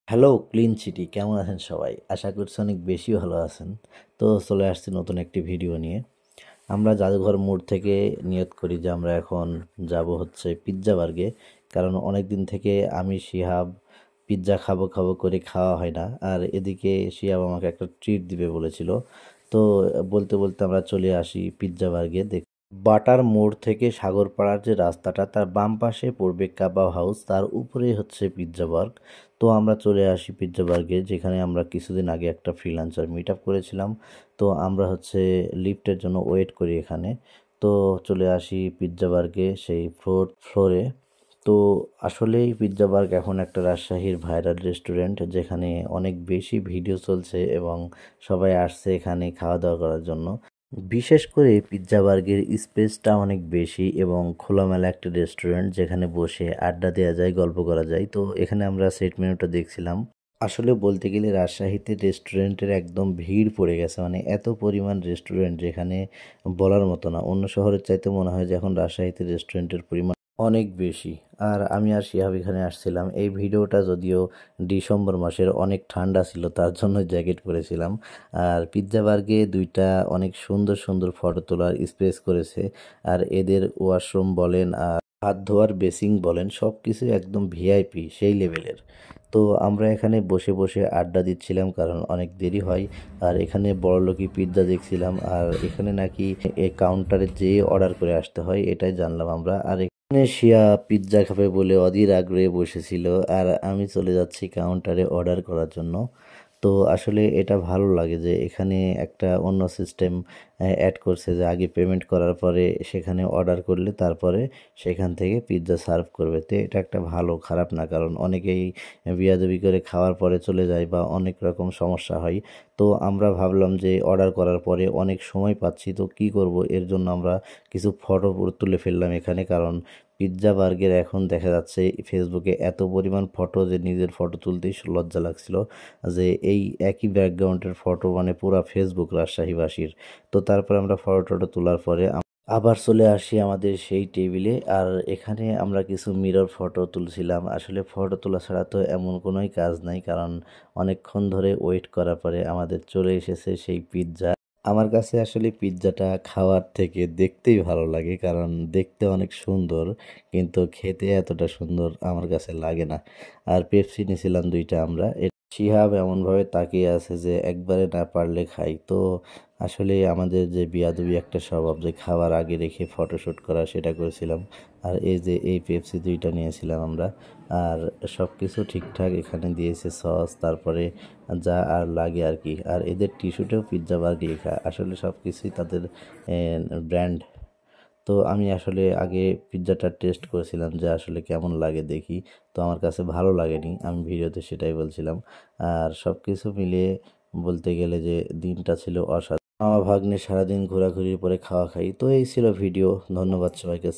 Hello clean city, কেমন আছেন সবাই? আশা করছি অনেক বেশি ভালো আছেন। তো চলে আসছি নতুন একটি ভিডিও নিয়ে। আমরা জাদুঘর মোড় থেকে নিয়ত করি যে আমরা এখন যাব হচ্ছে পিৎজা বার্গে, কারণ অনেক দিন থেকে আমি শিহাব পিৎজা খাবো খাবো করে খাওয়া হয় না। আর এদিকে শিহাব আমাকে একটা ট্রিট দিবে বলেছিল। তো বলতে বলতে আমরা চলে আসি পিৎজা বার্গে। বাটার মোড় থেকে সাগরপাড়ার যে রাস্তাটা, তার বাম পাশে পড়বে কাবাব হাউস, তার উপরেই হচ্ছে পিৎজা বার্গ। তো আমরা চলে আসি পিৎজা বার্গে, যেখানে আমরা কিছুদিন আগে একটা ফ্রিল্যান্সার মিট আপ করেছিলাম। তো আমরা হচ্ছে লিফটের জন্য ওয়েট করি এখানে। তো চলে আসি পিৎজা বার্গে সেই ফ্লোরে। তো আসলেই পিৎজা বার্গ এখন একটা রাজশাহীর ভাইরাল রেস্টুরেন্ট, যেখানে অনেক বেশি ভিডিও চলছে এবং সবাই আসছে এখানে খাওয়া দাওয়া করার জন্য। বিশেষ করে পিৎজা বার্গের স্পেসটা অনেক বেশি এবং খোলামেলা একটা রেস্টুরেন্ট, যেখানে বসে আড্ডা দেওয়া যায়, গল্প করা যায়। তো এখানে আমরা সেট মেনুটা দেখছিলাম। আসলে বলতে গেলে রাজশাহীতে রেস্টুরেন্টের একদম ভিড় পড়ে গেছে, মানে এত পরিমাণ রেস্টুরেন্ট যেখানে বলার মতো না। অন্য শহরের চাইতে মনে হয় যে এখন রাজশাহীতে রেস্টুরেন্টের পরিমাণ অনেক বেশি। আর আমি আর শিহাব এখানে আসছিলাম। এই ভিডিওটা যদিও ডিসেম্বর মাসের, অনেক ঠান্ডা ছিল, তার জন্য জ্যাকেট পরেছিলাম। আর পিৎজা বার্গে দুইটা অনেক সুন্দর সুন্দর ফটো তোলার স্পেস করেছে। আর এদের ওয়াশরুম বলেন আর হাত ধোয়ার বেসিং বলেন, সব কিছু একদম ভিআইপি সেই লেভেলের। তো আমরা এখানে বসে বসে আড্ডা দিচ্ছিলাম, কারণ অনেক দেরি হয়। আর এখানে বড়লোকি পিৎজা দেখছিলাম। আর এখানে নাকি এই কাউন্টারে যেয়ে অর্ডার করে আসতে হয়, এটাই জানলাম আমরা। আর এখানে শিয়া পিৎজা খাবে বলে অধীর আগ্রহে বসেছিল, আর আমি চলে যাচ্ছি কাউন্টারে অর্ডার করার জন্য। তো আসলে এটা ভালো লাগে যে এখানে একটা অন্য সিস্টেম অ্যাড করছে, যে আগে পেমেন্ট করার পরে সেখানে অর্ডার করলে তারপরে সেখান থেকে পিৎজা সার্ভ করবে। তো এটা একটা ভালো, খারাপ না, কারণ অনেকেই বিয়াদবি করে খাওয়ার পরে চলে যায় বা অনেক রকম সমস্যা হয়। তো আমরা ভাবলাম যে অর্ডার করার পরে অনেক সময় পাচ্ছি, তো কি করব, এর জন্য আমরা কিছু ফটো তুলে ফেললাম এখানে। কারণ পিৎজা বার্গের এখন দেখা যাচ্ছে ফেসবুকে এত পরিমাণ ফটো যে নিজের ফটো তুলতেই লজ্জা লাগছিল, যে এই একই ব্যাকগ্রাউন্ডের ফটো মানে পুরা ফেসবুক রাজশাহীবাসীর। তো তারপর আমরা ফটো তোলার পরে আবার চলে আসি আমাদের সেই টেবিলে। আর এখানে আমরা কিছু মিরর ফটো তুলছিলাম। আসলে ফটো তোলা ছাড়া তো এমন কোনোই কাজ নাই, কারণ অনেকক্ষণ ধরে ওয়েট করার পরে আমাদের চলে এসেছে সেই পিৎজা। আমার কাছে আসলে পিৎজাটা খাওয়ার থেকে দেখতেই ভালো লাগে, কারণ দেখতে অনেক সুন্দর, কিন্তু খেতে এতটা সুন্দর আমার কাছে লাগে না। আর পেপসি নিয়েছিলাম দুইটা আমরা। শিহাব এমনভাবে তাকিয়ে আছে যে একবারে না পারলে খাই। তো আসলে আমাদের যে বিয়াদবি একটা স্বভাব, যে খাবার আগে রেখে ফটোশ্যুট করা, সেটা করেছিলাম। আর এই যে এই পেপসি দুইটা নিয়েছিলাম আমরা। আর সব কিছু ঠিকঠাক এখানে দিয়েছে, সস, তারপরে যা আর লাগে আর কি। আর এদের টিস্যুতেও পিৎজা বার্গ লেখা, আসলে সব কিছুই তাদের ব্র্যান্ড। তো আমি আসলে আগে পিৎজাটা টেস্ট করেছিলাম যে আসলে কেমন লাগে দেখি। তো আমার কাছে ভালো লাগেনি, আমি ভিডিওতে সেটাই বলছিলাম। আর সব কিছু মিলিয়ে বলতে গেলে যে দিনটা ছিল অসাধারণ। মামা ভাগ্নে সারাদিন ঘোরাঘুরির পরে খাওয়া খাই। তো এই ছিল ভিডিও। ধন্যবাদ সবাইকে।